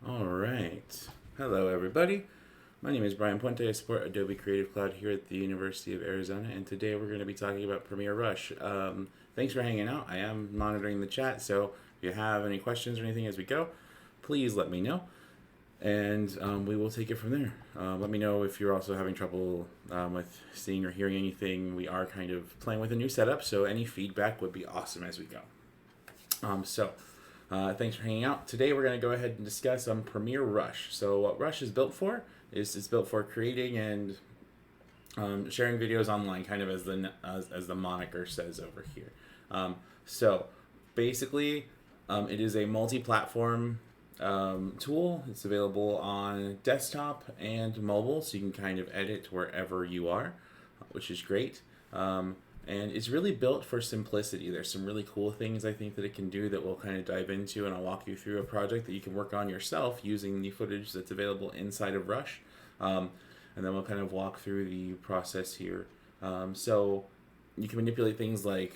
All right. Hello, everybody. My name is Brian Puente. I support Adobe Creative Cloud here at the University of Arizona, and today we're going to be talking about Premiere Rush. Thanks for hanging out. I am monitoring the chat, so if you have any questions or anything as we go, please let me know, and we will take it from there. Let me know if you're also having trouble with seeing or hearing anything. We are kind of playing with a new setup, so any feedback would be awesome as we go. Thanks for hanging out. Today we're going to go ahead and discuss Premiere Rush. So what Rush is built for is it's built for creating and sharing videos online, kind of as the moniker says over here. So basically, it is a multi-platform tool. It's available on desktop and mobile, so you can kind of edit wherever you are, which is great. And it's really built for simplicity. There's some really cool things I think that it can do that we'll kind of dive into, and I'll walk you through a project that you can work on yourself using the footage that's available inside of Rush. And then we'll kind of walk through the process here. So you can manipulate things like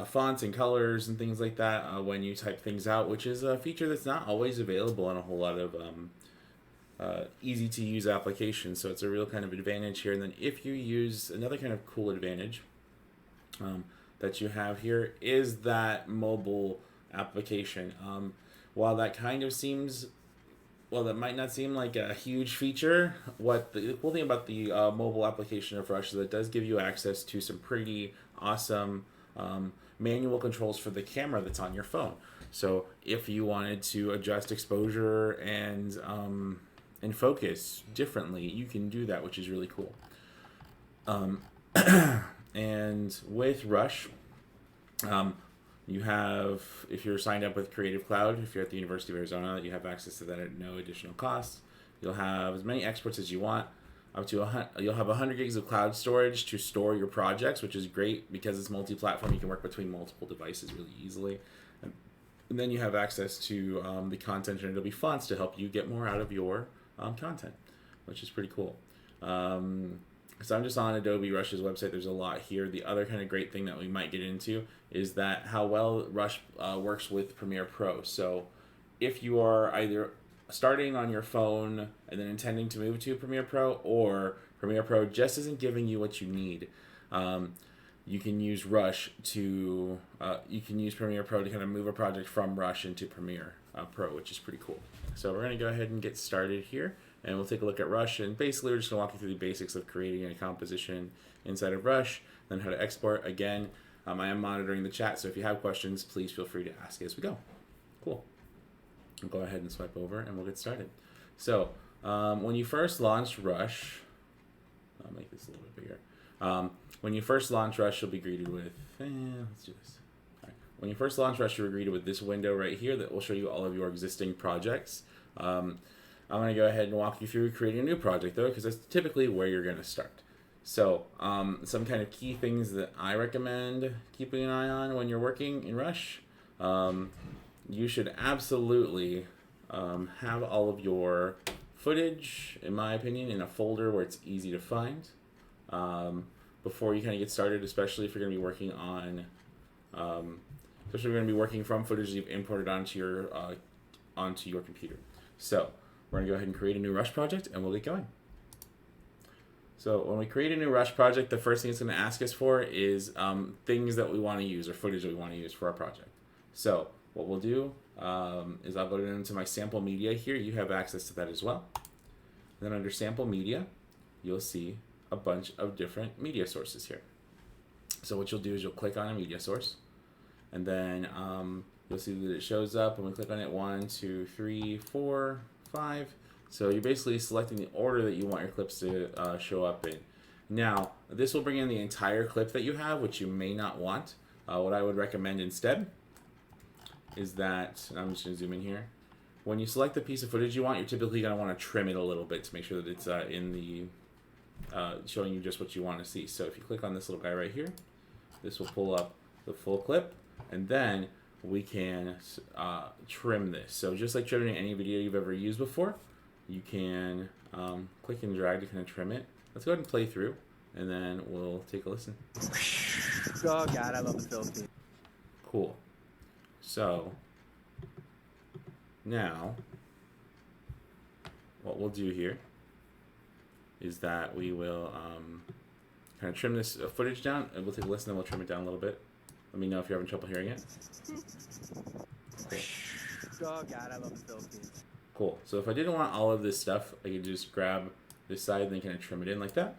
fonts and colors and things like that when you type things out, which is a feature that's not always available on a whole lot of easy to use applications. So it's a real kind of advantage here. And then if you use another kind of cool advantage, that you have here is that mobile application. While that kind of seems, well, that might not seem like a huge feature, what the cool thing about the mobile application of Rush is that it does give you access to some pretty awesome manual controls for the camera that's on your phone. So if you wanted to adjust exposure and focus differently, you can do that, which is really cool. And with Rush, you have, if you're signed up with Creative Cloud, if you're at the University of Arizona, you have access to that at no additional cost. You'll have as many exports as you want. You'll have 100 gigs of cloud storage to store your projects, which is great because it's multi-platform. You can work between multiple devices really easily. And then you have access to the content in Adobe fonts to help you get more out of your content, which is pretty cool. So I'm just on Adobe Rush's website. There's a lot here. The other kind of great thing that we might get into is that how well Rush works with Premiere Pro. So if you are either starting on your phone and then intending to move to Premiere Pro, or Premiere Pro just isn't giving you what you need, you can use Premiere Pro to kind of move a project from Rush into Premiere Pro, which is pretty cool. So we're going to go ahead and get started here, and we'll take a look at Rush. And basically, we're just going to walk you through the basics of creating a composition inside of Rush, then how to export. Again, I am monitoring the chat, so if you have questions, please feel free to ask as we go. Cool. I'll go ahead and swipe over, and we'll get started. So when you first launched Rush, I'll make this a little bit bigger. When you first launch Rush, you'll be greeted with, let's do this. All right. When you first launch Rush, you're greeted with this window right here that will show you all of your existing projects. I'm going to go ahead and walk you through creating a new project, though, because that's typically where you're going to start. So some kind of key things that I recommend keeping an eye on when you're working in Rush. You should absolutely have all of your footage, in my opinion, in a folder where it's easy to find before you kind of get started, especially if you're going to be working on, especially if you're going to be working from footage you've imported onto your computer. So we're going to go ahead and create a new Rush project, and we'll get going. So when we create a new Rush project, the first thing it's going to ask us for is things that we want to use, or footage that we want to use for our project. So what we'll do is I'll go into my sample media here. You have access to that as well. Then under sample media, you'll see a bunch of different media sources here. So what you'll do is you'll click on a media source, and then you'll see that it shows up, and we click on it 1, 2, 3, 4, 5. So you're basically selecting the order that you want your clips to show up in. Now, this will bring in the entire clip that you have, which you may not want. What I would recommend instead is that, I'm just going to zoom in here. When you select the piece of footage you want, you're typically going to want to trim it a little bit to make sure that it's in the showing you just what you want to see. So if you click on this little guy right here, this will pull up the full clip, and then we can trim this. So just like trimming any video you've ever used before, you can click and drag to kind of trim it. Let's go ahead and play through, and then we'll take a listen. Oh God, I love the Philippines. Cool. So now what we'll do here is that we will kind of trim this footage down, and we'll take a listen and we'll trim it down a little bit. Let me know if you're having trouble hearing it. Cool. Oh God, I love the Philippines. Cool. So if I didn't want all of this stuff, I could just grab this side and then kind of trim it in like that.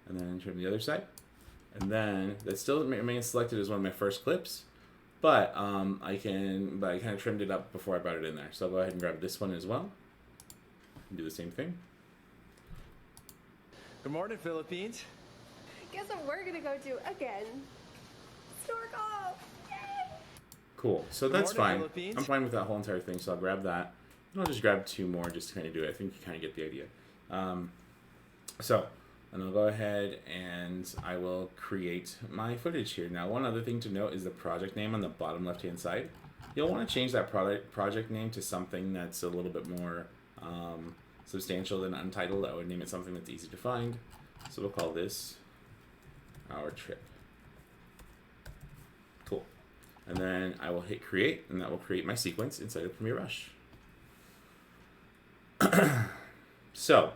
And then trim the other side. And then that still remains selected as one of my first clips. But I kind of trimmed it up before I brought it in there. So I'll go ahead and grab this one as well. And do the same thing. Good morning, Philippines. Guess what we're gonna go do again? Snorkel! Yay! Cool. So Good that's morning, fine. Philippines. I'm fine with that whole entire thing. So I'll grab that. And I'll just grab two more just to kind of do it. I think you kind of get the idea. And I'll go ahead and I will create my footage here. Now, one other thing to note is the project name on the bottom left-hand side. You'll want to change that project name to something that's a little bit more substantial than untitled. I would name it something that's easy to find. So we'll call this our trip. Cool. And then I will hit create, and that will create my sequence inside of Premiere Rush. So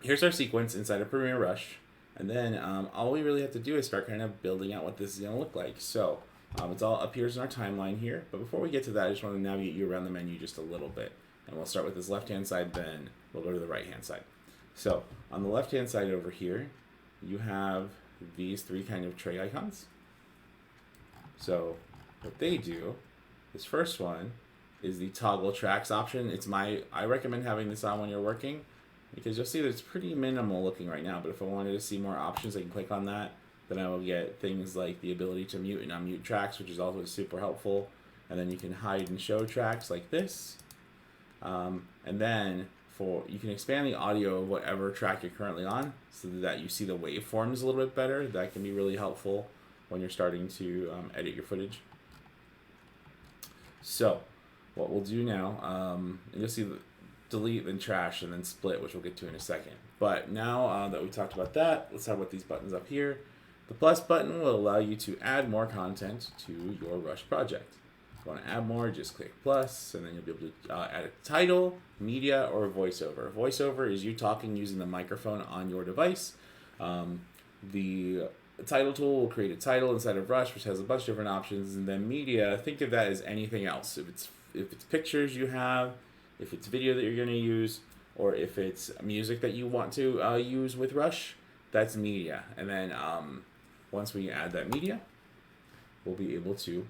here's our sequence inside of Premiere Rush, and then all we really have to do is start kind of building out what this is going to look like. So it's all appears in our timeline here, but before we get to that, I just want to navigate you around the menu just a little bit, and we'll start with this left-hand side, then we'll go to the right-hand side. So on the left-hand side over here, you have these three kind of tray icons. So what they do, this first one is the toggle tracks option. I recommend having this on when you're working, because you'll see that it's pretty minimal looking right now, but if I wanted to see more options, I can click on that. Then I will get things like the ability to mute and unmute tracks, which is also super helpful. And then you can hide and show tracks like this. And then you can expand the audio of whatever track you're currently on so that you see the waveforms a little bit better. That can be really helpful when you're starting to edit your footage. So what we'll do now, and you'll see delete, then trash, and then split, which we'll get to in a second. But now that we talked about that, let's talk about these buttons up here. The plus button will allow you to add more content to your Rush project. If you want to add more, just click plus, and then you'll be able to add a title, media, or a voiceover. Voiceover is you talking using the microphone on your device. The title tool will create a title inside of Rush, which has a bunch of different options, and then media, think of that as anything else. If it's pictures you have, if it's video that you're going to use, or if it's music that you want to use with Rush, that's media. And then once we add that media, we'll be able to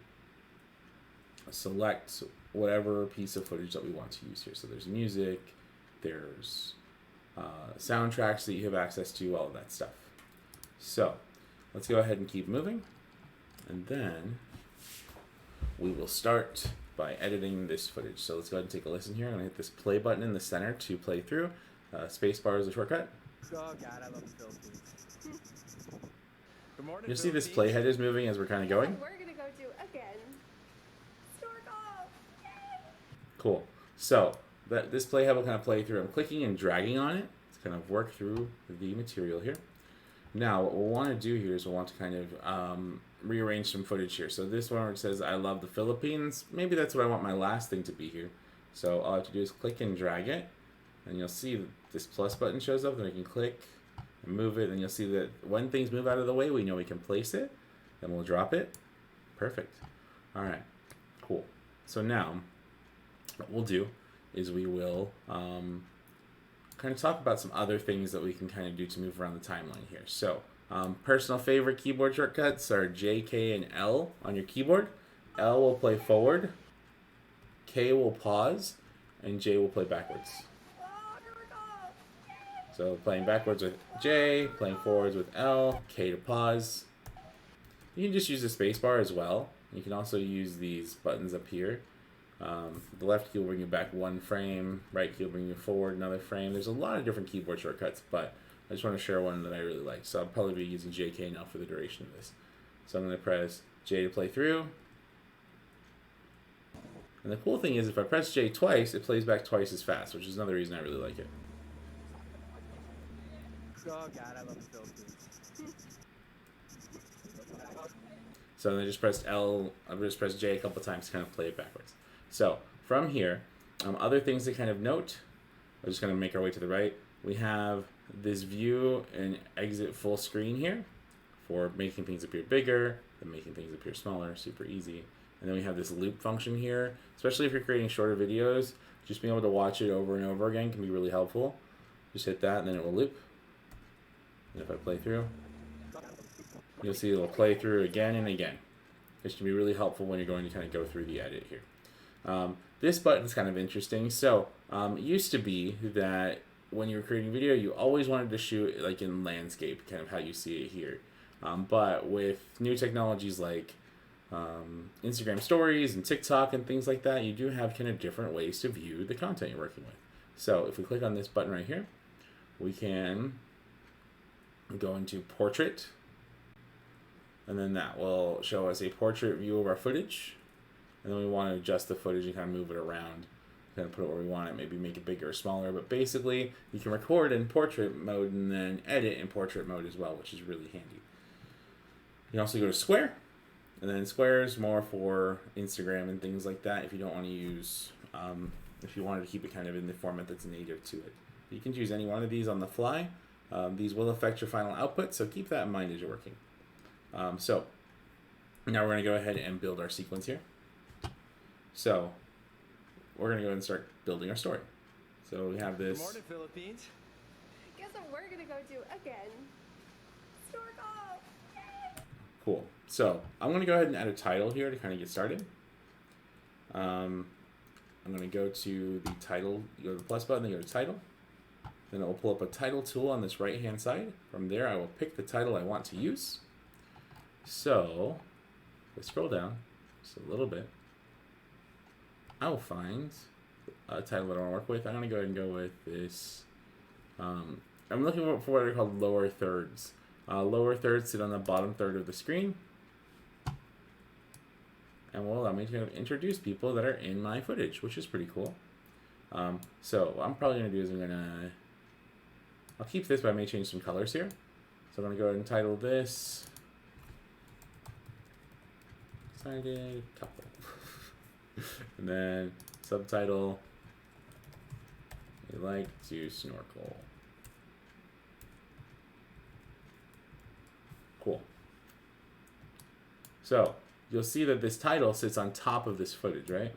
select whatever piece of footage that we want to use here. So there's music, there's soundtracks that you have access to, all of that stuff. So let's go ahead and keep moving. And then we will start by editing this footage. So let's go ahead and take a listen here. I'm going to hit this play button in the center to play through. Spacebar is a shortcut. Oh God, I love the Philippines. Good morning, You'll see this Philippines. playhead is moving as we're kind of going. Guess what we're gonna go do again? Snorkel! Yay! Cool. So this playhead will kind of play through. I'm clicking and dragging on it to kind of work through the material here. Now what we'll want to do here is we'll want to kind of rearrange some footage here. So this one where it says I love the Philippines, maybe that's what I want my last thing to be here. So all I have to do is click and drag it, and you'll see this plus button shows up, then we can click and move it, and you'll see that when things move out of the way, we know we can place it. Then we'll drop it. Perfect. All right, cool. So now what we'll do is we will kind of talk about some other things that we can kind of do to move around the timeline here. So personal favorite keyboard shortcuts are J, K, and L on your keyboard. L will play forward, K will pause, and J will play backwards. Oh, here we go! Yay! So playing backwards with J, playing forwards with L, K to pause. You can just use the space bar as well. You can also use these buttons up here. The left key will bring you back one frame, right key will bring you forward another frame. There's a lot of different keyboard shortcuts, but I just want to share one that I really like. So I'll probably be using JK now for the duration of this. So I'm going to press J to play through. And the cool thing is if I press J twice, it plays back twice as fast, which is another reason I really like it. Oh God, I love the Philippines. So then I just pressed L, I just pressed J a couple times to kind of play it backwards. So from here, other things to kind of note we're just going to make our way to the right. We have this view and exit full screen here for making things appear bigger and making things appear smaller, super easy. And then we have this loop function here, especially if you're creating shorter videos. Just being able to watch it over and over again can be really helpful. Just hit that and then it will loop. And if I play through, you'll see it'll play through again and again. This can be really helpful when you're going to kind of go through the edit here. This button is kind of interesting. So it used to be that when you were creating video, you always wanted to shoot like in landscape, kind of how you see it here. But with new technologies like Instagram stories and TikTok and things like that, you do have kind of different ways to view the content you're working with. So if we click on this button right here, we can go into portrait, and then that will show us a portrait view of our footage. And then we want to adjust the footage and kind of move it around, kind of put it where we want it, maybe make it bigger or smaller. But basically, you can record in portrait mode and then edit in portrait mode as well, which is really handy. You can also go to square, and then square is more for Instagram and things like that. If you don't want to use, if you wanted to keep it kind of in the format that's native to it, you can choose any one of these on the fly. These will affect your final output, so keep that in mind as you're working. So now we're going to go ahead and build our sequence here. So we're going to go ahead and start building our story. So we have this. Good morning, Philippines. Guess what we're gonna go do again? Snorkel! Yay! Cool. So I'm going to go ahead and add a title here to kind of get started. I'm going to go to the title, go to the plus button, then go to title. Then it will pull up a title tool on this right hand side. From there, I will pick the title I want to use. So let's scroll down just a little bit. I will find a title that I want to work with. I'm going to go ahead and go with this. I'm looking for what are called lower thirds. Lower thirds sit on the bottom third of the screen, and will allow me to kind of introduce people that are in my footage, which is pretty cool. So what I'm probably going to do is I'll keep this, but I may change some colors here. So I'm going to go ahead and title this Excited Couple. And then subtitle, we like to snorkel. Cool. So you'll see that this title sits on top of this footage, right?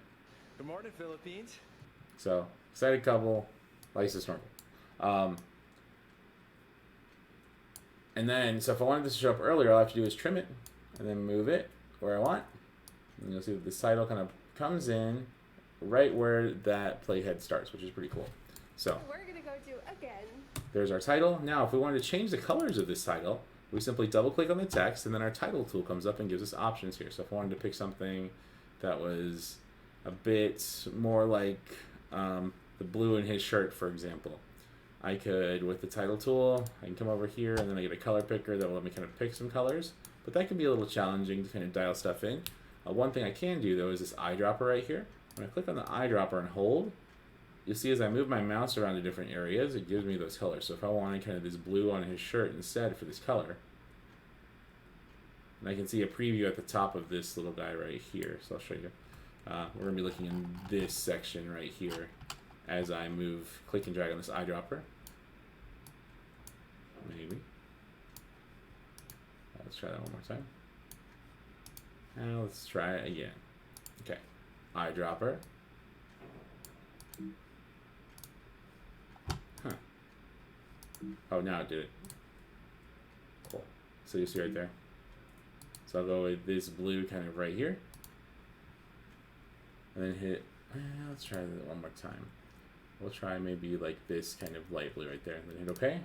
Good morning, Philippines. So excited couple likes to snorkel. And then, so if I wanted this to show up earlier, all I have to do is trim it and then move it where I want. And you'll see that this title kind of comes in right where that playhead starts, which is pretty cool. So We're gonna go do again. there's our title. Now, if we wanted to change the colors of this title, we simply double click on the text, and then our title tool comes up and gives us options here. So if I wanted to pick something that was a bit more like the blue in his shirt, for example, I could, with the title tool, I can come over here, and then I get a color picker that will let me kind of pick some colors. But that can be a little challenging to kind of dial stuff in. One thing I can do, though, is this eyedropper right here. When I click on the eyedropper and hold, you'll see as I move my mouse around to different areas, it gives me those colors. So if I wanted kind of this blue on his shirt instead for this color, and I can see a preview at the top of this little guy right here. So I'll show you. We're going to be looking in this section right here as I move, click and drag on this eyedropper. Maybe. Let's try that one more time. Now let's try it again. Okay. Eyedropper. Huh. Oh, now it did it. Cool. So you see right there. So I'll go with this blue kind of right here. And then hit, let's try that one more time. We'll try maybe like this kind of light blue right there. And then hit OK. And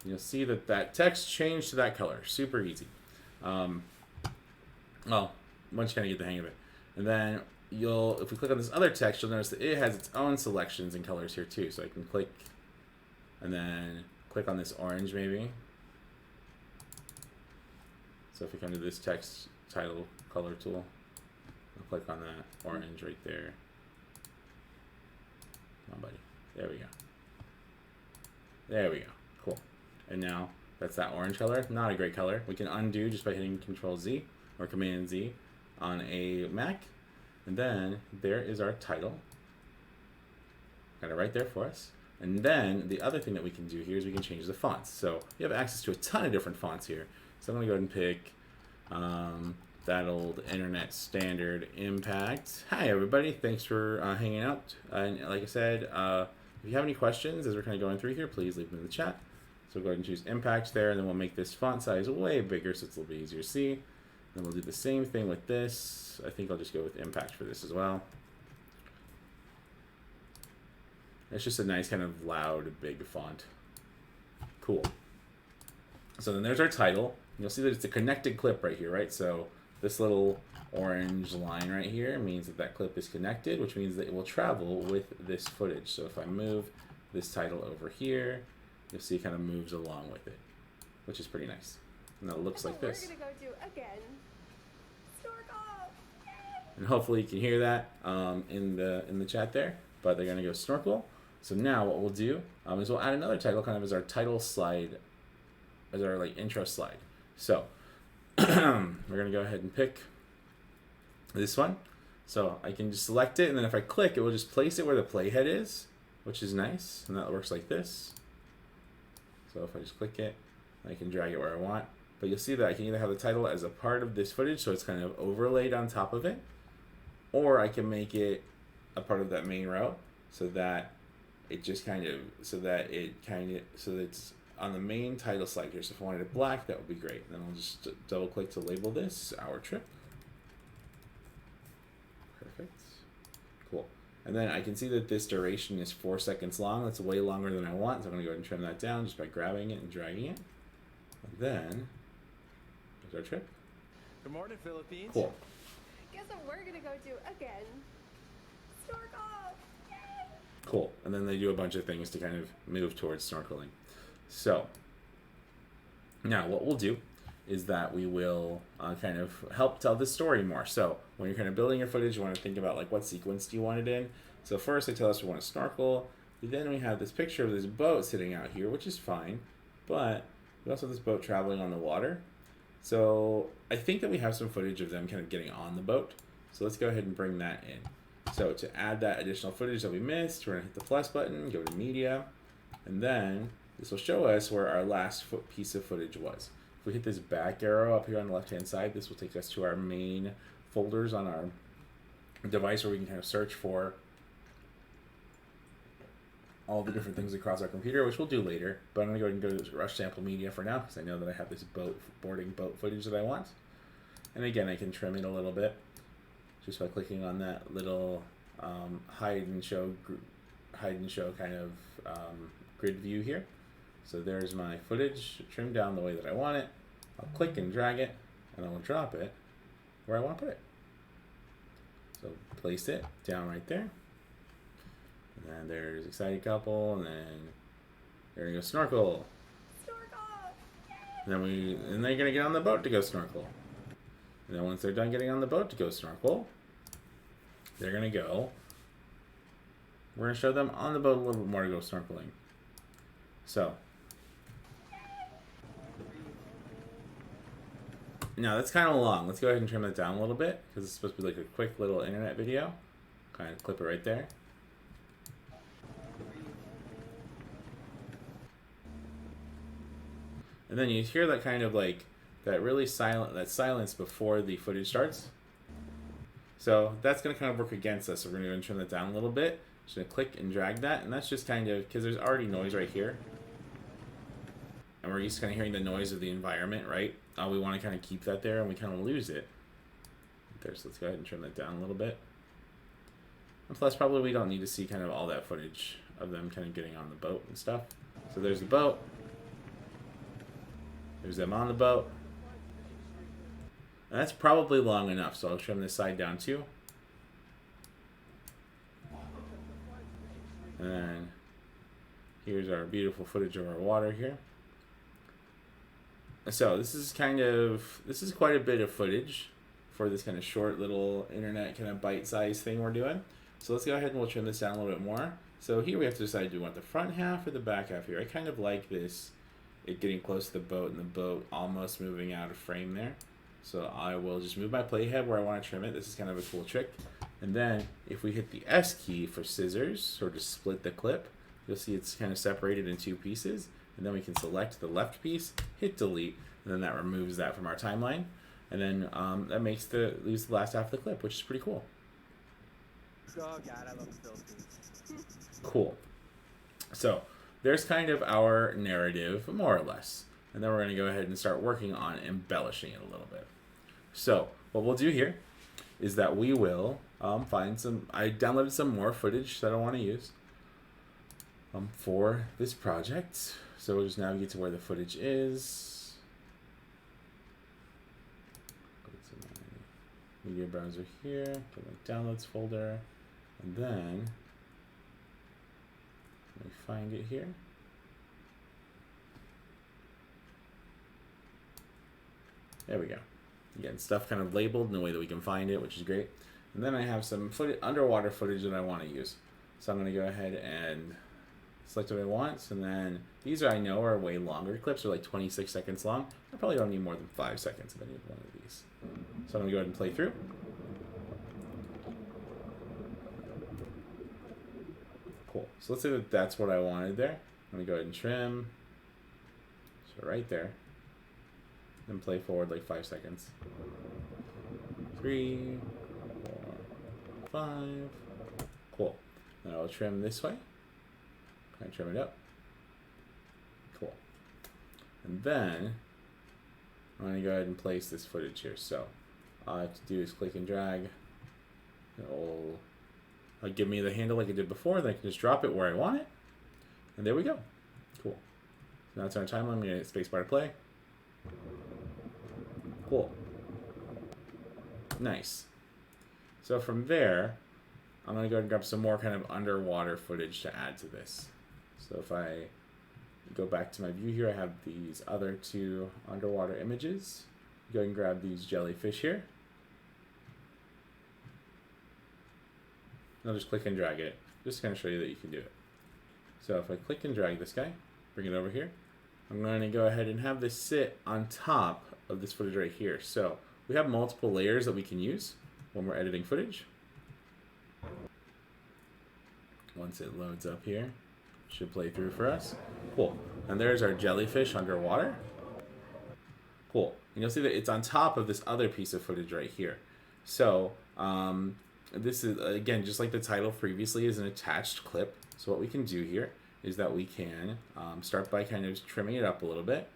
you'll see that that text changed to that color. Super easy. Well, once you kind of get the hang of it. And then if we click on this other text, you'll notice that it has its own selections and colors here too. So I can click and then click on this orange maybe. So if we come to this text title color tool, I'll click on that orange right there. Come on, buddy. There we go. There we go. Cool. And now that's that orange color. Not a great color. We can undo just by hitting Control Z or Command Z on a Mac. And then there is our title. Got it right there for us. And then the other thing that we can do here is we can change the fonts. So you have access to a ton of different fonts here. So I'm going to go ahead and pick that old internet standard Impact. Hi everybody, thanks for hanging out. And like I said, if you have any questions as we're kind of going through here, please leave them in the chat. So go ahead and choose Impact there, and then we'll make this font size way bigger so it's a little bit easier to see. Then we'll do the same thing with this. I think I'll just go with Impact for this as well. It's just a nice kind of loud, big font. Cool. So then there's our title. You'll see that it's a connected clip right here, right? So this little orange line right here means that that clip is connected, which means that it will travel with this footage. So if I move this title over here, you'll see it kind of moves along with it, which is pretty nice. And it looks like this. We're gonna go do again. Snorkel! Yay! And hopefully you can hear that in the chat there. But they're gonna go snorkel. So now what we'll do is we'll add another title, kind of as our title slide, as our like intro slide. So we're gonna go ahead and pick this one. So I can just select it, and then if I click, it will just place it where the playhead is, which is nice, and that works like this. So if I just click it, I can drag it where I want. But you'll see that I can either have the title as a part of this footage, so it's kind of overlaid on top of it, or I can make it a part of that main row, so that it just kind of, so that it's on the main title slide here. So if I wanted it black, that would be great. Then I'll just double click to label this our trip. Perfect. Cool. And then I can see that this duration is 4 seconds long. That's way longer than I want. So I'm going to go ahead and trim that down just by grabbing it and dragging it. And then there's our trip. Good morning, Philippines. Cool. Guess what we're gonna go do again? Snorkel! Yay! Cool. And then they do a bunch of things to kind of move towards snorkeling. So now what we'll do is that we will kind of help tell this story more. So when you're kind of building your footage, you want to think about like what sequence do you want it in. So first they tell us we want to snorkel. Then we have this picture of this boat sitting out here, which is fine. But we also have this boat traveling on the water. So I think that we have some footage of them kind of getting on the boat. So let's go ahead and bring that in. So to add that additional footage that we missed, we're going to hit the plus button, go to media, and then this will show us where our last piece of footage was. If we hit this back arrow up here on the left-hand side, this will take us to our main folders on our device where we can kind of search for all the different things across our computer, which we'll do later. But I'm going to go ahead and go to this Rush Sample Media for now because I know that I have this boarding boat footage that I want. And again, I can trim it a little bit just by clicking on that little hide and show kind of grid view here. So there's my footage trimmed down the way that I want it. I'll click and drag it, and I will drop it where I want to put it. So place it down right there. And then there's excited couple, and then they're gonna go snorkel. Snorkel! Yay! And they're gonna get on the boat to go snorkel. And then once they're done getting on the boat to go snorkel, they're gonna go. We're gonna show them on the boat a little bit more to go snorkeling. So now that's kind of long. Let's go ahead and trim it down a little bit because it's supposed to be like a quick little internet video. Kind of clip it right there. And then you hear that kind of like that really silence before the footage starts. So that's going to kind of work against us. So we're going to trim that down a little bit. Just going to click and drag that, and that's just kind of because there's already noise right here. And we're used to kind of hearing the noise of the environment, right? We want to kind of keep that there, and we kind of lose it. There, so let's go ahead and trim that down a little bit. And plus, probably we don't need to see kind of all that footage of them kind of getting on the boat and stuff. So there's the boat. There's them on the boat. And that's probably long enough, so I'll trim this side down too. And then here's our beautiful footage of our water here. So this is quite a bit of footage for this kind of short little internet kind of bite-sized thing we're doing. So let's go ahead and we'll trim this down a little bit more. So here we have to decide, do we want the front half or the back half here? I kind of like this, it getting close to the boat and the boat almost moving out of frame there. So I will just move my playhead where I want to trim it. This is kind of a cool trick. And then if we hit the S key for scissors, or to split the clip, you'll see it's kind of separated in two pieces. And then we can select the left piece, hit delete, and then that removes that from our timeline. And then that makes leaves the last half of the clip, which is pretty cool. Oh God, I love the Philippines. Cool. So there's kind of our narrative, more or less. And then we're going to go ahead and start working on embellishing it a little bit. So what we'll do here is that we will find some, I downloaded some more footage that I want to use for this project. So we'll just navigate to where the footage is. Go to my media browser here, go to my downloads folder, and then let me find it here. There we go. Again, stuff kind of labeled in the way that we can find it, which is great. And then I have some underwater footage that I want to use. So I'm going to go ahead and select what I want. And then these I know are way longer clips. They're like 26 seconds long. I probably don't need more than 5 seconds of any one of these. So I'm going to go ahead and play through. Cool. So let's say that that's what I wanted there. I'm going to go ahead and trim. So right there. Then play forward like 5 seconds. 3, 4, 5. Cool. Then I'll trim this way. Kind of trim it up. Cool. And then I'm going to go ahead and place this footage here. So all I have to do is click and drag. It'll give me the handle like it did before. Then I can just drop it where I want it. And there we go. Cool. So now it's on our timeline. I'm going to hit spacebar to play. Cool. Nice. So from there, I'm going to go ahead and grab some more kind of underwater footage to add to this. So if I go back to my view here, I have these other two underwater images. Go ahead and grab these jellyfish here. I'll just click and drag it, just to kind of show you that you can do it. So if I click and drag this guy, bring it over here, I'm going to go ahead and have this sit on top of this footage right here. So we have multiple layers that we can use when we're editing footage. Once it loads up here, should play through for us. Cool. And there's our jellyfish underwater. Cool. And you'll see that it's on top of this other piece of footage right here. So this is, again, just like the title previously, is an attached clip. So what we can do here is that we can start by kind of trimming it up a little bit.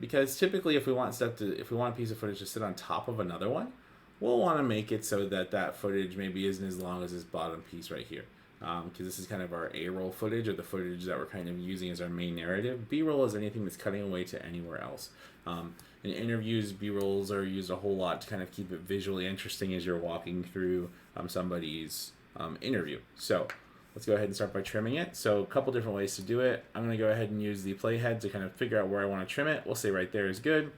Because typically if we want a piece of footage to sit on top of another one, we'll want to make it so that that footage maybe isn't as long as this bottom piece right here. Because this is kind of our A-roll footage, or the footage that we're kind of using as our main narrative. B-roll is anything that's cutting away to anywhere else. In interviews, B-rolls are used a whole lot to kind of keep it visually interesting as you're walking through somebody's interview. So let's go ahead and start by trimming it. So a couple different ways to do it. I'm going to go ahead and use the playhead to kind of figure out where I want to trim it. We'll say right there is good.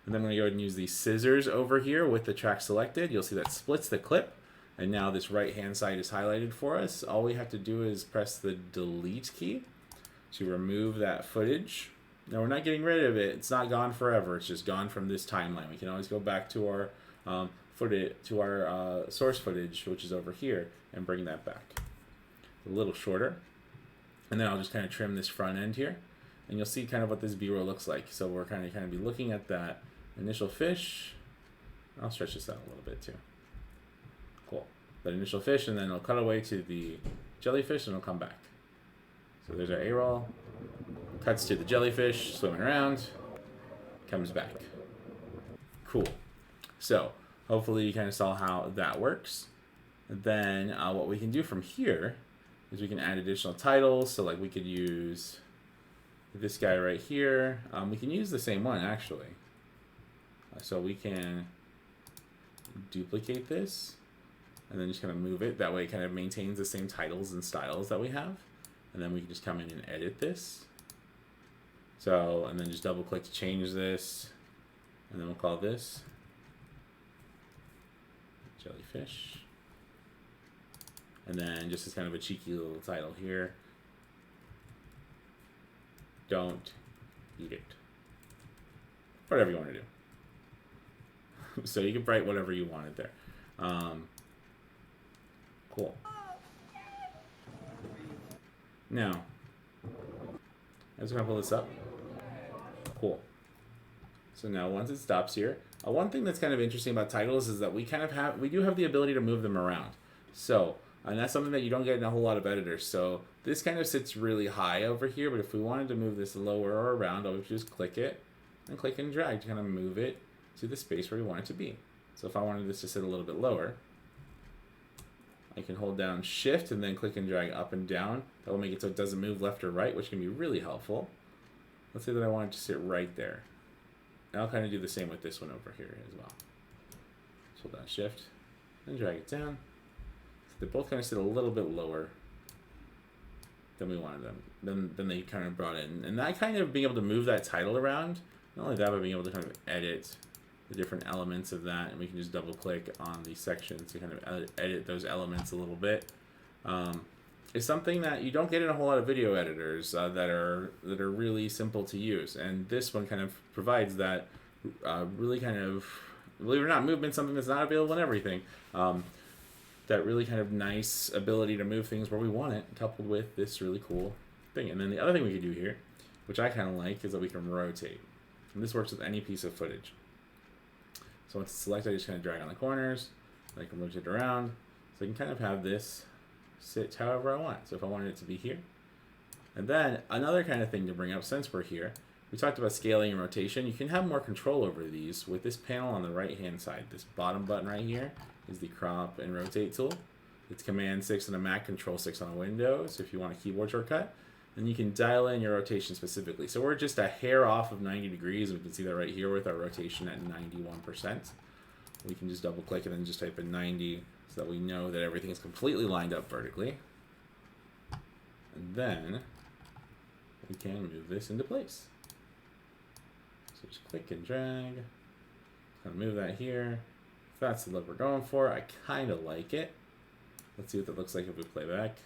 And then I'm going to go ahead and use the scissors over here with the track selected. You'll see that splits the clip. And now this right-hand side is highlighted for us. All we have to do is press the delete key to remove that footage. Now we're not getting rid of it. It's not gone forever. It's just gone from this timeline. We can always go back to our source footage, which is over here, and bring that back. A little shorter. And then I'll just kind of trim this front end here. And you'll see kind of what this B-roll looks like. So we're kind of be looking at that initial fish. I'll stretch this out a little bit too. Cool. That initial fish, and then it'll cut away to the jellyfish, and it'll come back. So there's our A-roll. Cuts to the jellyfish swimming around. Comes back. Cool. So hopefully you kind of saw how that works. And then what we can do from here is we can add additional titles. So like we could use this guy right here. We can use the same one actually. So we can duplicate this and then just kind of move it. That way it kind of maintains the same titles and styles that we have. And then we can just come in and edit this. So, and then just double click to change this. And then we'll call this jellyfish. And then just as kind of a cheeky little title here. Don't eat it. Whatever you want to do. So you can write whatever you wanted there. Cool. Now, I'm just gonna pull this up. Cool. So now once it stops here, one thing that's kind of interesting about titles is that we do have the ability to move them around. So, and that's something that you don't get in a whole lot of editors. So this kind of sits really high over here, but if we wanted to move this lower or around, I would just click it and click and drag to kind of move it to the space where we want it to be. So if I wanted this to sit a little bit lower, I can hold down Shift and then click and drag up and down. That will make it so it doesn't move left or right, which can be really helpful. Let's say that I want it to sit right there. And I'll kind of do the same with this one over here as well. So hold down Shift and drag it down. So they both kind of sit a little bit lower than we wanted them, than they kind of brought in. And that kind of being able to move that title around, not only that, but being able to kind of edit the different elements of that, and we can just double click on the sections to kind of edit those elements a little bit. It's something that you don't get in a whole lot of video editors that are really simple to use, and this one kind of provides that really kind of, believe it or not, movement, something that's not available in everything. That really kind of nice ability to move things where we want it, coupled with this really cool thing. And then the other thing we can do here, which I kind of like, is that we can rotate. And this works with any piece of footage. So once it's selected, I just kind of drag on the corners, and I can rotate it around. So I can kind of have this sit however I want. So if I wanted it to be here. And then another kind of thing to bring up, since we're here, we talked about scaling and rotation. You can have more control over these with this panel on the right hand side. This bottom button right here is the crop and rotate tool. It's Command 6 on a Mac, Control 6 on a Windows if you want a keyboard shortcut. And you can dial in your rotation specifically. So we're just a hair off of 90 degrees. We can see that right here with our rotation at 91%. We can just double click and then just type in 90 so that we know that everything is completely lined up vertically. And then we can move this into place. So just click and drag. Kind of move that here. If that's the look we're going for, I kind of like it. Let's see what that looks like if we play back.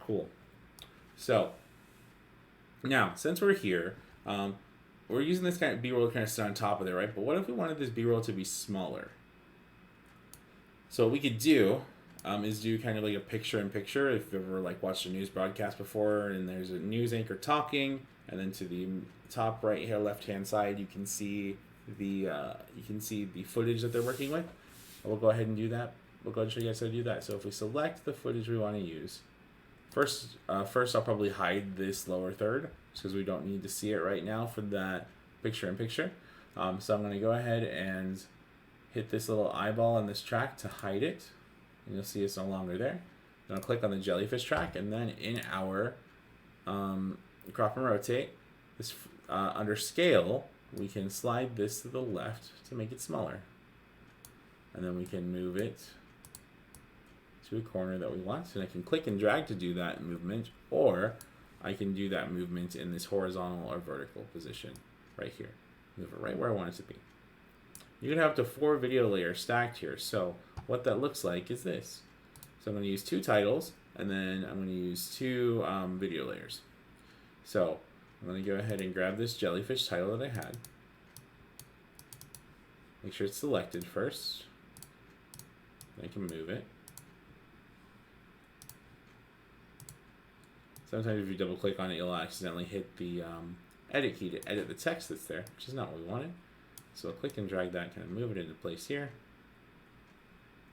Cool. So now, since we're here, we're using this kind of B-roll to kind of sit on top of it, right? But what if we wanted this B-roll to be smaller? So what we could do is do kind of like a picture-in-picture. If you've ever like watched a news broadcast before, and there's a news anchor talking, and then to the top right here, left-hand side, you can see the footage that they're working with. We'll go ahead and do that. We'll go ahead and show you guys how to do that. So if we select the footage we want to use, first I'll probably hide this lower third because we don't need to see it right now for that picture-in-picture. So I'm going to go ahead and hit this little eyeball on this track to hide it. And you'll see it's no longer there. Then I'll click on the jellyfish track, and then in our crop and rotate, this under scale, we can slide this to the left to make it smaller. And then we can move it to a corner that we want. And I can click and drag to do that movement, or I can do that movement in this horizontal or vertical position right here. Move it right where I want it to be. You can have up to 4 video layers stacked here. So what that looks like is this. So I'm going to use 2 titles, and then I'm going to use 2 video layers. So I'm going to go ahead and grab this jellyfish title that I had. Make sure it's selected first. Then I can move it. Sometimes if you double click on it, you'll accidentally hit the edit key to edit the text that's there, which is not what we wanted. So I'll click and drag that, kind of move it into place here.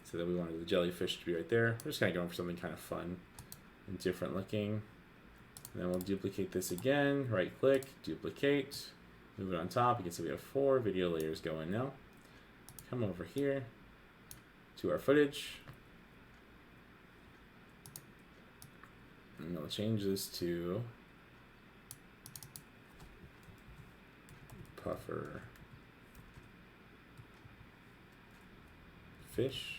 So that we wanted the jellyfish to be right there. We're just kind of going for something kind of fun and different looking. And then we'll duplicate this again, right click, duplicate, move it on top. You can see we have 4 video layers going now. Come over here to our footage. And I'll change this to puffer fish.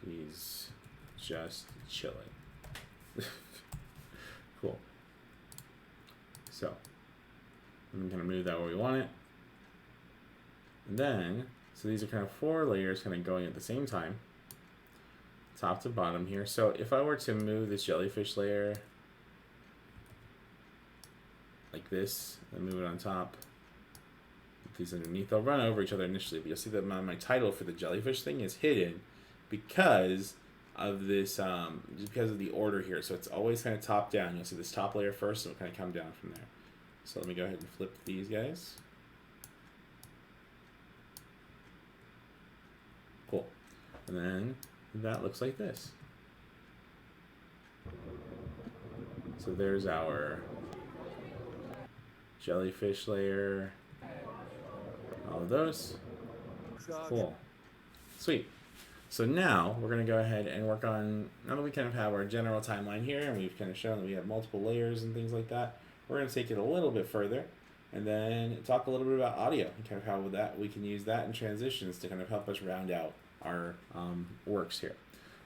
He's just chilling. Cool. So I'm going to move that where we want it. And then, so these are kind of 4 layers kind of going at the same time, top to bottom here. So if I were to move this jellyfish layer like this, and move it on top, these underneath. They'll run over each other initially, but you'll see that my title for the jellyfish thing is hidden because of this, because of the order here. So it's always kind of top down. You'll see this top layer first, and it'll kind of come down from there. So let me go ahead and flip these guys. Cool. And then that looks like this. So there's our jellyfish layer. All of those. Cool. Sweet. So now we're going to go ahead and work on, now that we kind of have our general timeline here and we've kind of shown that we have multiple layers and things like that, we're going to take it a little bit further and then talk a little bit about audio and kind of how that we can use that in transitions to kind of help us round out our works here.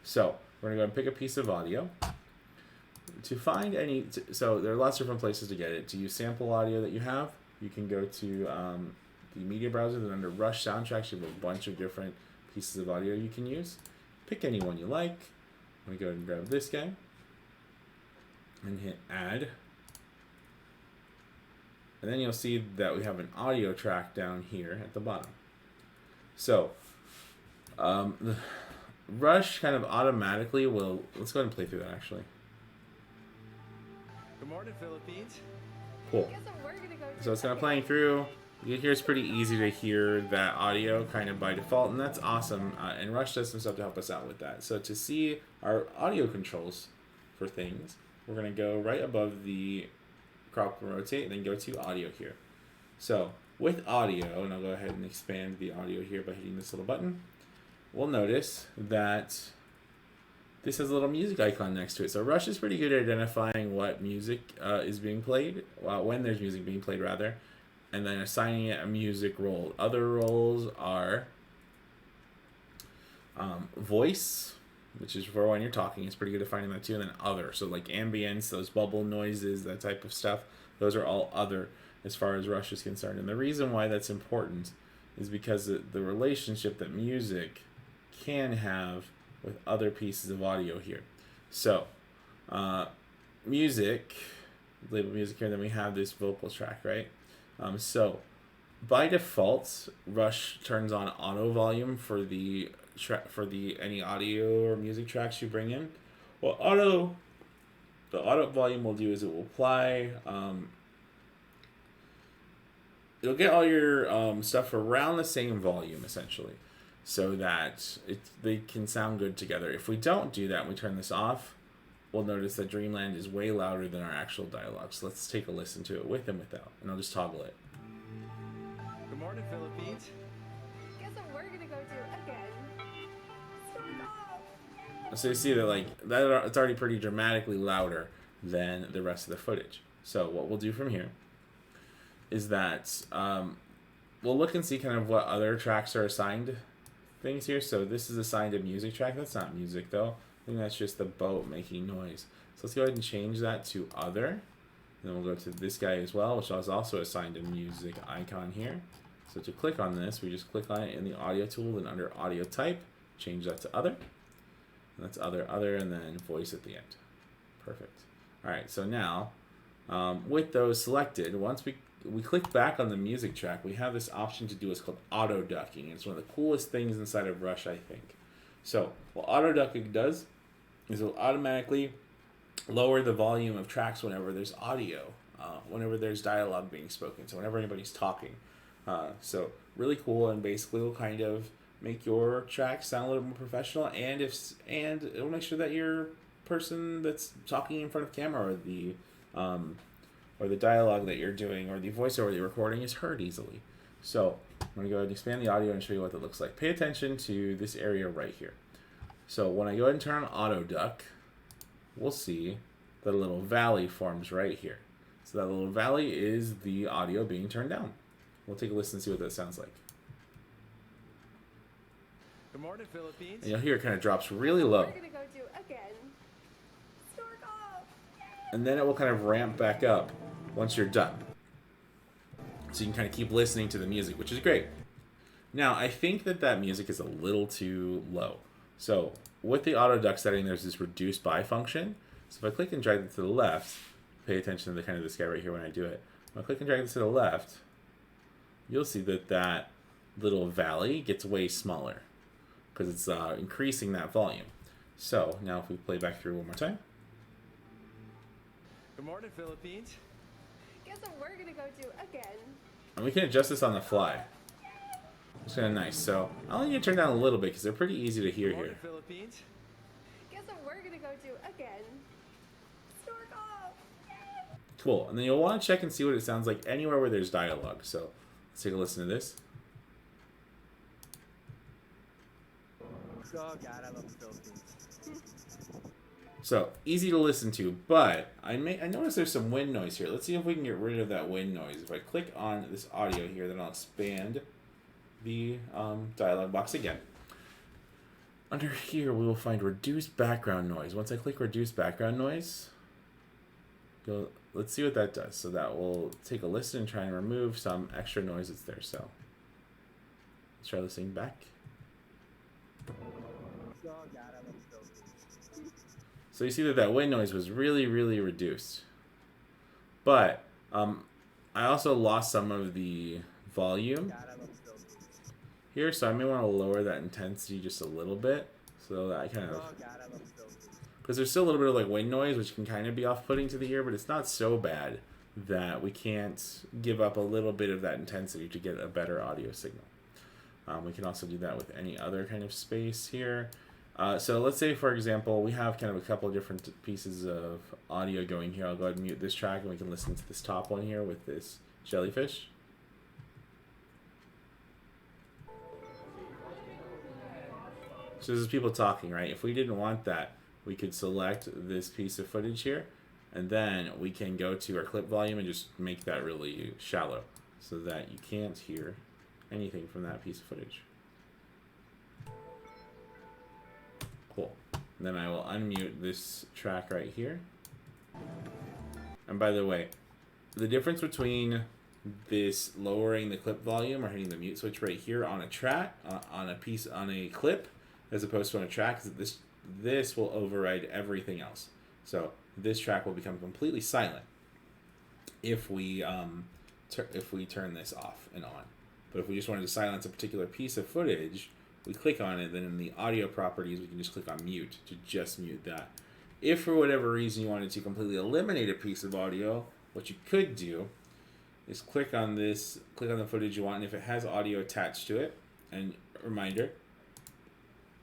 So we're going to go and pick a piece of audio. To find any, so there are lots of different places to get it. To use sample audio that you have, you can go to the media browser. Then under Rush Soundtracks, you have a bunch of different pieces of audio you can use. Pick any one you like. I'm going to go ahead and grab this guy and hit add. And then you'll see that we have an audio track down here at the bottom. So the Rush kind of automatically will, let's go ahead and play through that actually. Good morning, Philippines. Cool. Guess what we're gonna go do So it's kind of again? playing through. You can hear it's pretty easy to hear that audio kind of by default, and that's awesome. And Rush does some stuff to help us out with that. So to see our audio controls for things, we're going to go right above the crop and rotate, and then go to audio here. So with audio, and I'll go ahead and expand the audio here by hitting this little button, we'll notice that this has a little music icon next to it. So Rush is pretty good at identifying what music is being played, well, when there's music being played rather, and then assigning it a music role. Other roles are voice, which is for when you're talking. It's pretty good at finding that too. And then other, so like ambience, those bubble noises, that type of stuff. Those are all other as far as Rush is concerned. And the reason why that's important is because the relationship that music can have with other pieces of audio here. So music, label music here, then we have this vocal track, right? So by default, Rush turns on auto volume for the any audio or music tracks you bring in. Well, the auto volume will do is it will apply. It'll get all your stuff around the same volume essentially, so that they can sound good together. If we don't do that and we turn this off, we'll notice that Dreamland is way louder than our actual dialogue. So let's take a listen to it with and without, and I'll just toggle it. Good morning, Philippines. Guess what we're gonna go do again? Stork off! So you see that it's already pretty dramatically louder than the rest of the footage. So what we'll do from here is that we'll look and see kind of what other tracks are assigned things here. So this is assigned a music track. That's not music though. I think that's just the boat making noise. So let's go ahead and change that to other. And then we'll go to this guy as well, which is also assigned a music icon here. So to click on this, we just click on it in the audio tool, and under audio type, change that to other. And that's other, and then voice at the end. Perfect. All right, so now with those selected, once we click back on the music track, we have this option to do what's called auto ducking. It's one of the coolest things inside of Rush, I think. So what auto ducking does is it will automatically lower the volume of tracks whenever there's audio, whenever there's dialogue being spoken, so whenever anybody's talking. So really cool, and basically will kind of make your track sound a little more professional, and it'll make sure that your person that's talking in front of camera or the dialogue that you're doing or the voiceover that you're recording is heard easily. So I'm going to go ahead and expand the audio and show you what that looks like. Pay attention to this area right here. So when I go ahead and turn on auto duck, we'll see that a little valley forms right here. So that little valley is the audio being turned down. We'll take a listen and see what that sounds like. Good morning, Philippines. And you'll hear it kind of drops really low. We're gonna go do again. Stork off! Yay! And then it will kind of ramp back up once you're done. So you can kind of keep listening to the music, which is great. Now, I think that music is a little too low. So with the auto duck setting, there's this reduce by function. So if I click and drag it to the left, pay attention to the kind of this guy right here when I do it. When I click and drag it to the left, you'll see that that little valley gets way smaller because it's increasing that volume. So now if we play back through one more time. Good morning, Philippines. Guess what we're gonna go do again? And we can adjust this on the fly. It's kind of nice. So I'll need to turn down a little bit because they're pretty easy to hear Good morning, here. Philippines. Guess what we're gonna go do again? Snorkel! Cool. And then you'll want to check and see what it sounds like anywhere where there's dialogue. So let's take a listen to this. Oh God, I love the Philippines. So easy to listen to, but I noticed there's some wind noise here. Let's see if we can get rid of that wind noise. If I click on this audio here, then I'll expand the dialog box again. Under here, we will find reduced background noise. Once I click reduce background noise, let's see what that does. So that will take a listen and try and remove some extra noise that's there. So let's try listening back. Oh God, I love the Philippines. So you see that that wind noise was really, really reduced. But I also lost some of the volume God, I love the Philippines. here, so I may want to lower that intensity just a little bit, so that I kind Oh of, God, I love the Philippines. because there's still a little bit of like wind noise, which can kind of be off-putting to the ear, but it's not so bad that we can't give up a little bit of that intensity to get a better audio signal. We can also do that with any other kind of space here. So let's say, for example, we have kind of a couple of different pieces of audio going here. I'll go ahead and mute this track, and we can listen to this top one here with this jellyfish. So this is people talking, right? If we didn't want that, we could select this piece of footage here, and then we can go to our clip volume and just make that really shallow so that you can't hear anything from that piece of footage. Cool. And then I will unmute this track right here. And by the way, the difference between this lowering the clip volume or hitting the mute switch right here on a track, on a clip, as opposed to on a track, is that this will override everything else. So this track will become completely silent if we turn this off and on. But if we just wanted to silence a particular piece of footage, we click on it, then in the audio properties, we can just click on mute to just mute that. If for whatever reason you wanted to completely eliminate a piece of audio, what you could do is click on the footage you want, and if it has audio attached to it, and reminder,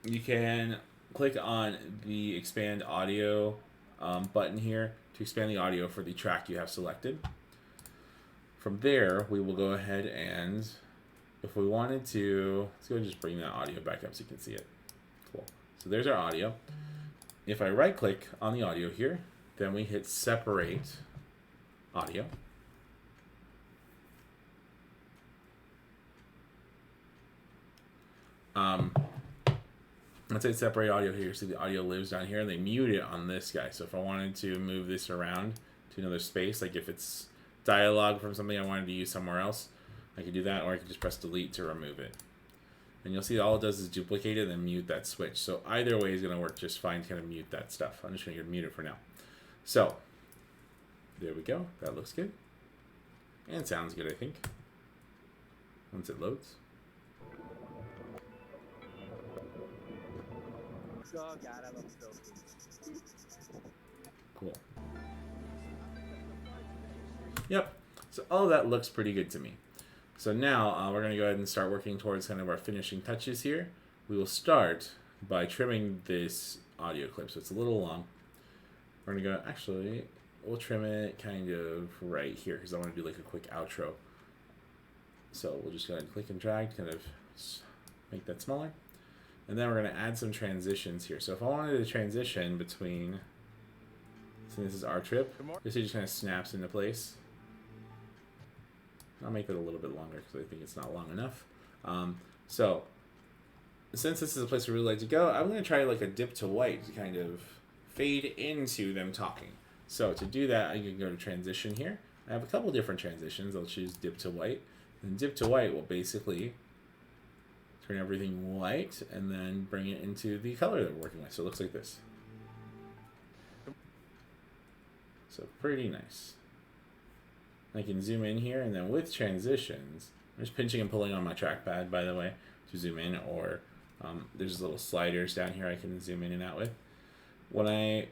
you can click on the expand audio button here to expand the audio for the track you have selected. From there, we will go ahead and, if we wanted to, let's go and just bring that audio back up so you can see it. Cool. So there's our audio. If I right click on the audio here, then we hit separate audio. Let's say separate audio here. See the audio lives down here, and they mute it on this guy. So if I wanted to move this around to another space, like if it's dialogue from something I wanted to use somewhere else, I could do that, or I could just press delete to remove it. And you'll see all it does is duplicate it and then mute that switch. So either way is going to work just fine to kind of mute that stuff. I'm just going to mute it for now. So there we go. That looks good. And sounds good, I think. Once it loads. Oh God, I love the Philippines. Cool. Yep. So all of that looks pretty good to me. So now we're going to go ahead and start working towards kind of our finishing touches here. We will start by trimming this audio clip. So it's a little long. We're going to go, actually, we'll trim it kind of right here because I want to do like a quick outro. So we'll just go ahead and click and drag, kind of make that smaller. And then we're going to add some transitions here. So if I wanted to transition between, so this is our trip, this just kind of snaps into place. I'll make it a little bit longer because I think it's not long enough. So since this is a place we really like to go, I'm going to try like a dip to white to kind of fade into them talking. So to do that, I can go to transition here. I have a couple different transitions. I'll choose dip to white. And dip to white will basically turn everything white and then bring it into the color that we're working with. So it looks like this. So pretty nice. I can zoom in here, and then with transitions, I'm just pinching and pulling on my trackpad, by the way, to zoom in, or there's little sliders down here I can zoom in and out with. When I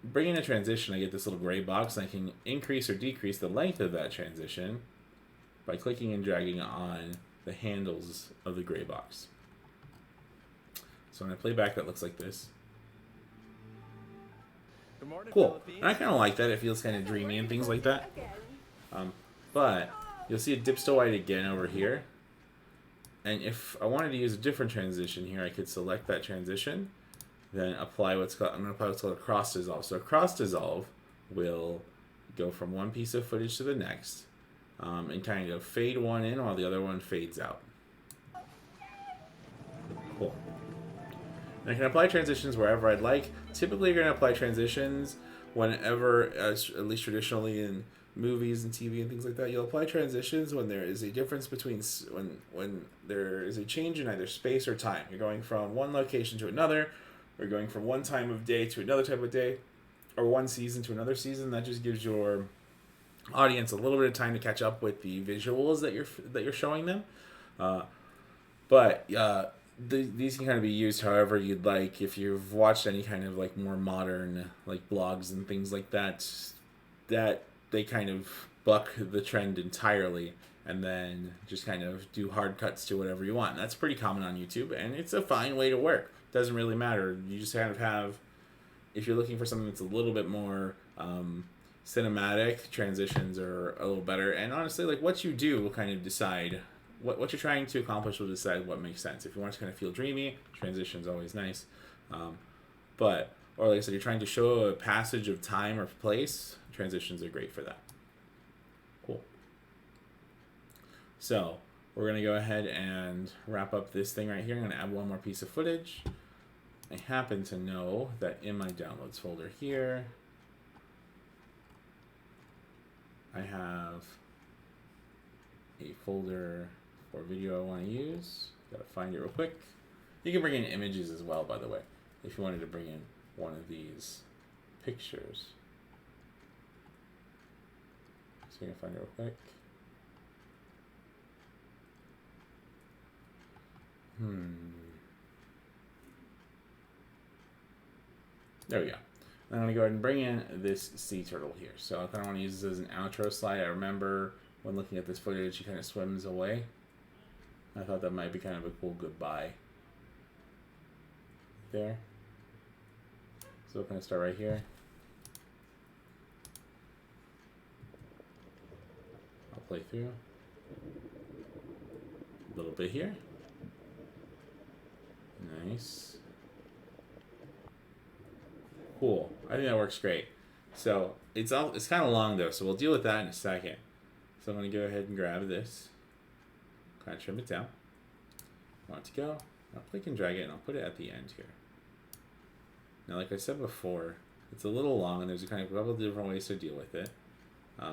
bring in a transition, I get this little gray box, and I can increase or decrease the length of that transition by clicking and dragging on the handles of the gray box. So when I play back, that looks like this. Good morning, Cool. Philippines. And I kind of like that. It feels kind of dreamy and things like that. But you'll see it dips to white again over here. And if I wanted to use a different transition here, I could select that transition, then apply what's called, I'm going to apply what's called a cross dissolve. So a cross dissolve will go from one piece of footage to the next, and kind of fade one in while the other one fades out. Cool. And I can apply transitions wherever I'd like. Typically, you're going to apply transitions whenever, at least traditionally in movies and TV and things like that, you'll apply transitions when there is a difference between when there is a change in either space or time. You're going from one location to another, or going from one time of day to another type of day, or one season to another season. That just gives your audience a little bit of time to catch up with the visuals that you're showing them. These can kind of be used however you'd like. If you've watched any kind of like more modern like blogs and things like that, that they kind of buck the trend entirely and then just kind of do hard cuts to whatever you want. And that's pretty common on YouTube, and it's a fine way to work. Doesn't really matter. You just kind of have, if you're looking for something that's a little bit more cinematic, transitions are a little better. And honestly, like what you do will kind of decide what you're trying to accomplish will decide what makes sense. If you want to kind of feel dreamy, transition's always nice. Or like I said, you're trying to show a passage of time or place, transitions are great for that. Cool. So we're going to go ahead and wrap up this thing right here. I'm going to add one more piece of footage. I happen to know that in my downloads folder here, I have a folder for video I want to use. Gotta find it real quick. You can bring in images as well, by the way, if you wanted to bring in one of these pictures. So you can find it real quick. There we go. I'm going to go ahead and bring in this sea turtle here. So I kind of want to use this as an outro slide. I remember when looking at this footage, she kind of swims away. I thought that might be kind of a cool goodbye there. So we're going to start right here. I'll play through a little bit here. Nice. Cool. I think that works great. So it's kind of long though, so we'll deal with that in a second. So I'm going to go ahead and grab this, kind of trim it down. I want it to go. I'll click and drag it, and I'll put it at the end here. Now, like I said before, it's a little long, and there's a kind of couple of different ways to deal with it.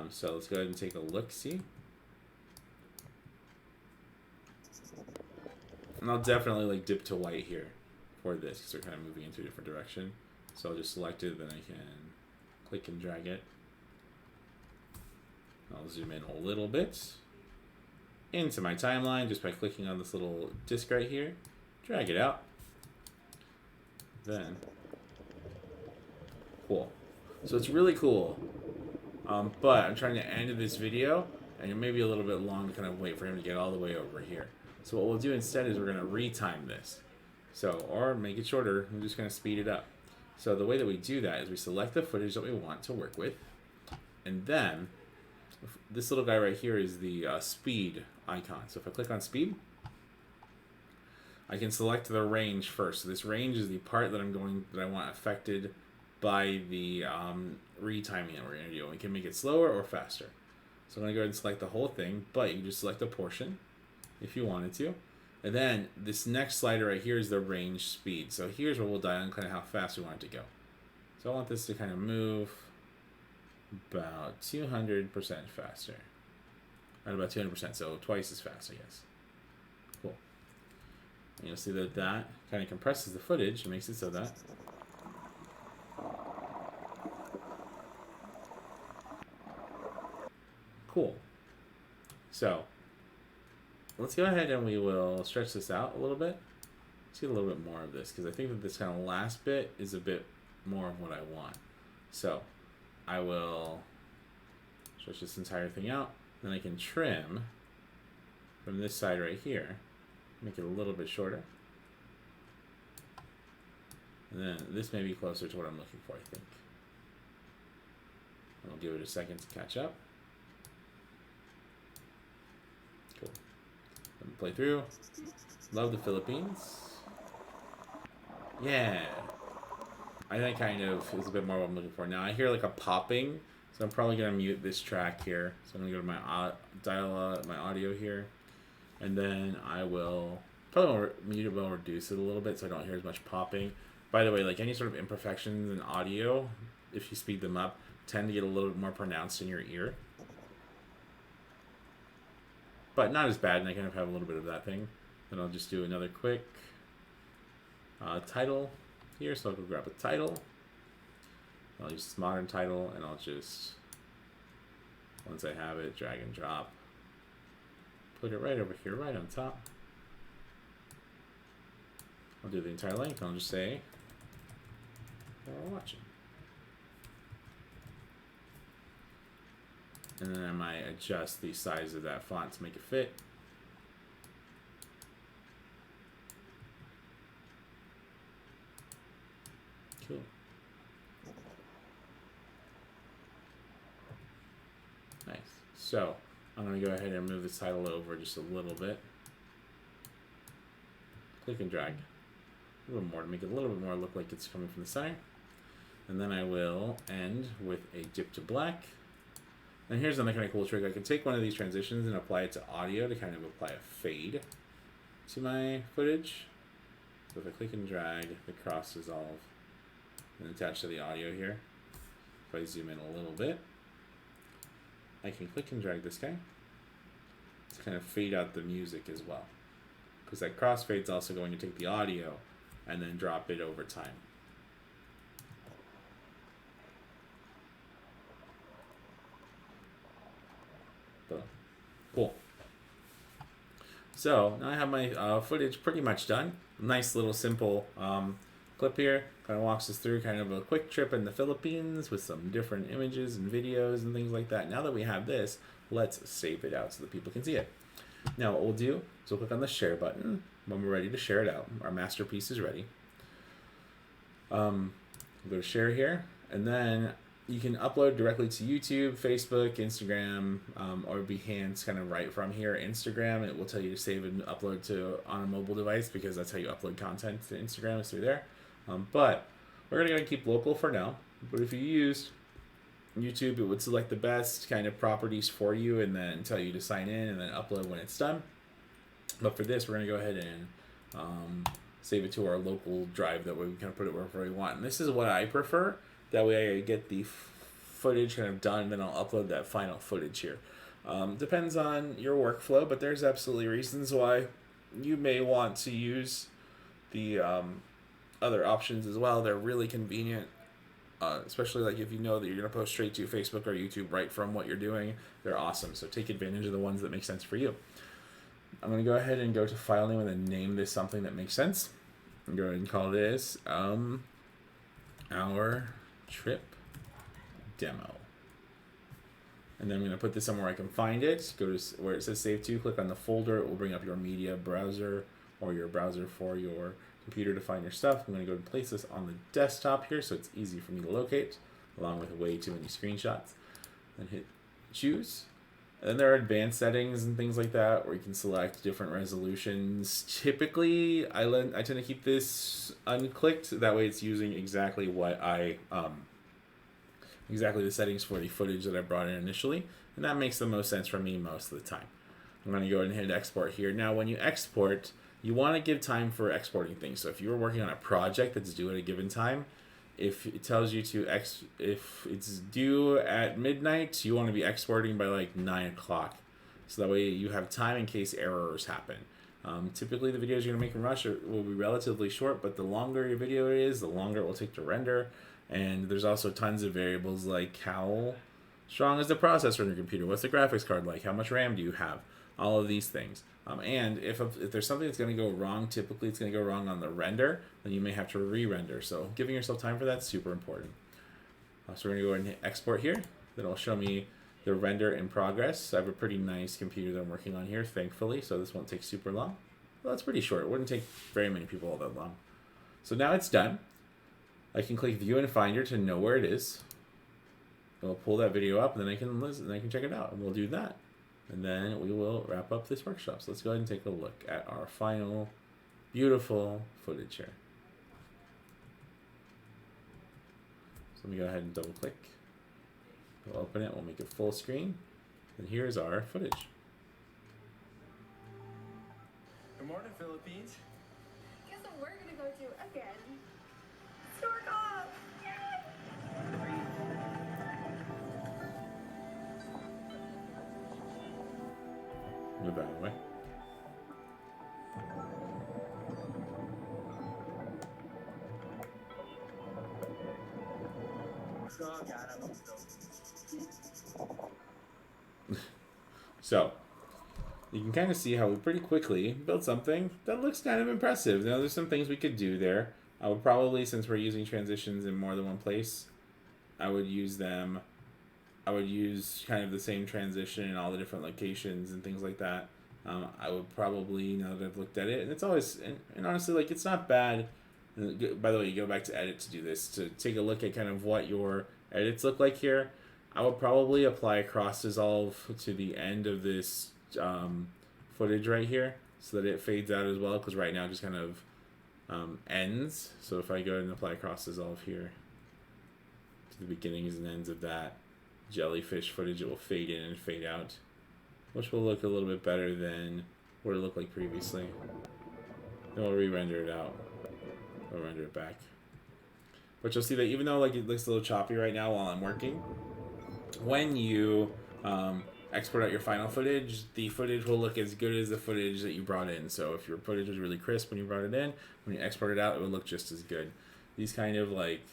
So let's go ahead and take a look-see. And I'll definitely like dip to white here for this because we're kind of moving into a different direction. So I'll just select it, then I can click and drag it. I'll zoom in a little bit into my timeline just by clicking on this little disc right here. Drag it out. Then, cool. So it's really cool. But I'm trying to end this video, and it may be a little bit long to kind of wait for him to get all the way over here. So what we'll do instead is we're going to retime this. So, or make it shorter, I'm just going to speed it up. So the way that we do that is we select the footage that we want to work with, and then this little guy right here is the speed icon. So if I click on speed, I can select the range first. So this range is the part that I want affected by the retiming that we're going to do. We can make it slower or faster. So I'm going to go ahead and select the whole thing, but you can just select a portion if you wanted to. And then this next slider right here is the range speed. So here's where we'll dial in kind of how fast we want it to go. So I want this to kind of move about 200% faster. At about 200%, so twice as fast, I guess. Cool. And you'll see that that kind of compresses the footage and makes it so that cool. So let's go ahead and we will stretch this out a little bit. Let's get a little bit more of this because I think that this kind of last bit is a bit more of what I want. So I will stretch this entire thing out. Then I can trim from this side right here, make it a little bit shorter. And then this may be closer to what I'm looking for, I think. I'll give it a second to catch up. Cool. Let me play through. Love the Philippines. Yeah. I think kind of is a bit more what I'm looking for. Now I hear like a popping, so I'm probably gonna mute this track here. So I'm gonna go to my my audio here, and then I will probably mute it, will reduce it a little bit so I don't hear as much popping. By the way, like any sort of imperfections in audio, if you speed them up, tend to get a little bit more pronounced in your ear. But not as bad, and I kind of have a little bit of that thing. Then I'll just do another quick title here. So I'll go grab a title. I'll use this modern title, and I'll just, once I have it, drag and drop. Put it right over here, right on top. I'll do the entire length, and I'll just say, we're watching. And then I might adjust the size of that font to make it fit. Cool. Nice. So I'm going to go ahead and move this title over just a little bit. Click and drag. A little more to make it a little bit more look like it's coming from the center. And then I will end with a dip to black. And here's another kind of cool trick. I can take one of these transitions and apply it to audio to kind of apply a fade to my footage. So if I click and drag the cross dissolve and attach to the audio here, if I zoom in a little bit, I can click and drag this guy to kind of fade out the music as well. Because that crossfade's also going to take the audio and then drop it over time. Boom. Cool. So now I have my footage pretty much done. Nice little simple clip here. Kind of walks us through kind of a quick trip in the Philippines with some different images and videos and things like that. Now that we have this, let's save it out so that people can see it. Now what we'll do is we'll click on the share button when we're ready to share it out. Our masterpiece is ready. Go to share here, and then you can upload directly to YouTube, Facebook, Instagram, or Behance kind of right from here. Instagram, it will tell you to save and upload to on a mobile device because that's how you upload content to Instagram, is through there. But we're going to keep local for now. But if you used YouTube, it would select the best kind of properties for you and then tell you to sign in and then upload when it's done. But for this, we're going to go ahead and save it to our local drive. That way we can put it wherever we want. And this is what I prefer. That way I get the footage kind of done, then I'll upload that final footage here. Depends on your workflow, but there's absolutely reasons why you may want to use the other options as well. They're really convenient, especially like if you know that you're going to post straight to Facebook or YouTube right from what you're doing. They're awesome, so take advantage of the ones that make sense for you. I'm going to go ahead and go to file name and then name this something that makes sense. I'm going to call this our trip demo. And then I'm going to put this somewhere I can find it. Go to where it says save to, click on the folder. It will bring up your media browser or your browser for your computer to find your stuff. I'm going to go and place this on the desktop here so it's easy for me to locate, along with way too many screenshots. Then hit choose. And then there are advanced settings and things like that where you can select different resolutions. Typically, I tend to keep this unclicked. That way it's using exactly what exactly the settings for the footage that I brought in initially. And that makes the most sense for me most of the time. I'm going to go ahead and hit export here. Now, when you export, you want to give time for exporting things. So if you're working on a project that's due at a given time, if it tells you to if it's due at midnight, you want to be exporting by like 9 o'clock. So that way you have time in case errors happen. Typically the videos you're going to make in Rush will be relatively short, but the longer your video is, the longer it will take to render. And there's also tons of variables like how strong is the processor on your computer? What's the graphics card like? How much RAM do you have? All of these things. And if there's something that's going to go wrong, typically it's going to go wrong on the render, then you may have to re-render. So giving yourself time for that's super important. So we're going to go ahead and hit export here. Then it'll show me the render in progress. I have a pretty nice computer that I'm working on here, thankfully, so this won't take super long. Well, that's pretty short. It wouldn't take very many people all that long. So now it's done. I can click View in Finder to know where it is. It'll pull that video up, and then I can listen, and I can check it out, and we'll do that. And then we will wrap up this workshop. So let's go ahead and take a look at our final beautiful footage here. So let me go ahead and double click. We'll open it, we'll make it full screen. And here's our footage. Good morning, Philippines. Guess what we're gonna go do again? Snorkel! Yay! Move that away. Oh, God, I'm so So, you can kind of see how we pretty quickly built something that looks kind of impressive. Now, there's some things we could do there. I would probably, since we're using transitions in more than one place, I would use kind of the same transition in all the different locations and things like that. I would probably, now that I've looked at it, and it's always, and honestly, like, it's not bad. By the way, you go back to edit to do this, to take a look at kind of what your edits look like here. I would probably apply a cross dissolve to the end of this footage right here so that it fades out as well, because right now it just kind of ends. So if I go ahead and apply a cross dissolve here to the beginnings and ends of that jellyfish footage, it will fade in and fade out, which will look a little bit better than what it looked like previously. Then we'll re-render it out. We'll render it back. But you'll see that even though like it looks a little choppy right now while I'm working, when you export out your final footage, the footage will look as good as the footage that you brought in. So if your footage was really crisp when you brought it in, when you export it out, it would look just as good. These kind of like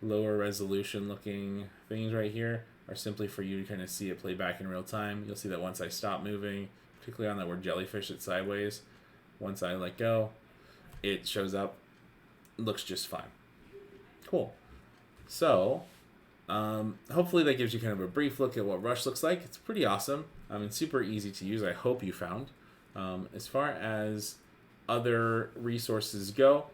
lower resolution looking things right here are simply for you to kind of see it play back in real time. You'll see that once I stop moving, particularly on that word jellyfish, it's sideways. Once I let go, it shows up, looks just fine. Cool. So, hopefully that gives you kind of a brief look at what Rush looks like. It's pretty awesome. It's super easy to use. I hope you found. As far as other resources go,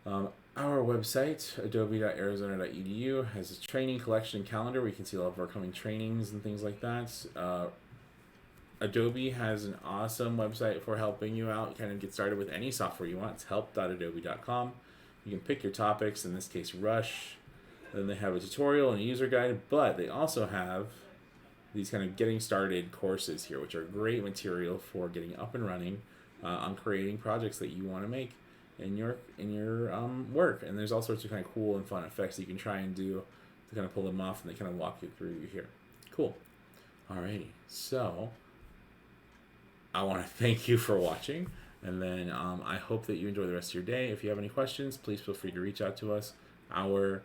our website, adobe.arizona.edu, has a training collection calendar where you can see all of our upcoming trainings and things like that. Adobe has an awesome website for helping you out, kind of get started with any software you want. It's help.adobe.com. You can pick your topics, in this case, Rush. Then they have a tutorial and a user guide, but they also have these kind of getting started courses here, which are great material for getting up and running on creating projects that you want to make in your work. And there's all sorts of kind of cool and fun effects that you can try and do to kind of pull them off, and they kind of walk you through here. Cool. Alrighty, so I want to thank you for watching, and then I hope that you enjoy the rest of your day. If you have any questions, please feel free to reach out to us. Our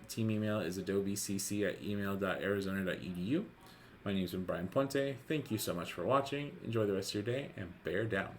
team email is adobecc@email.arizona.edu. My name has been Brian Puente. Thank you so much for watching. Enjoy the rest of your day, and bear down.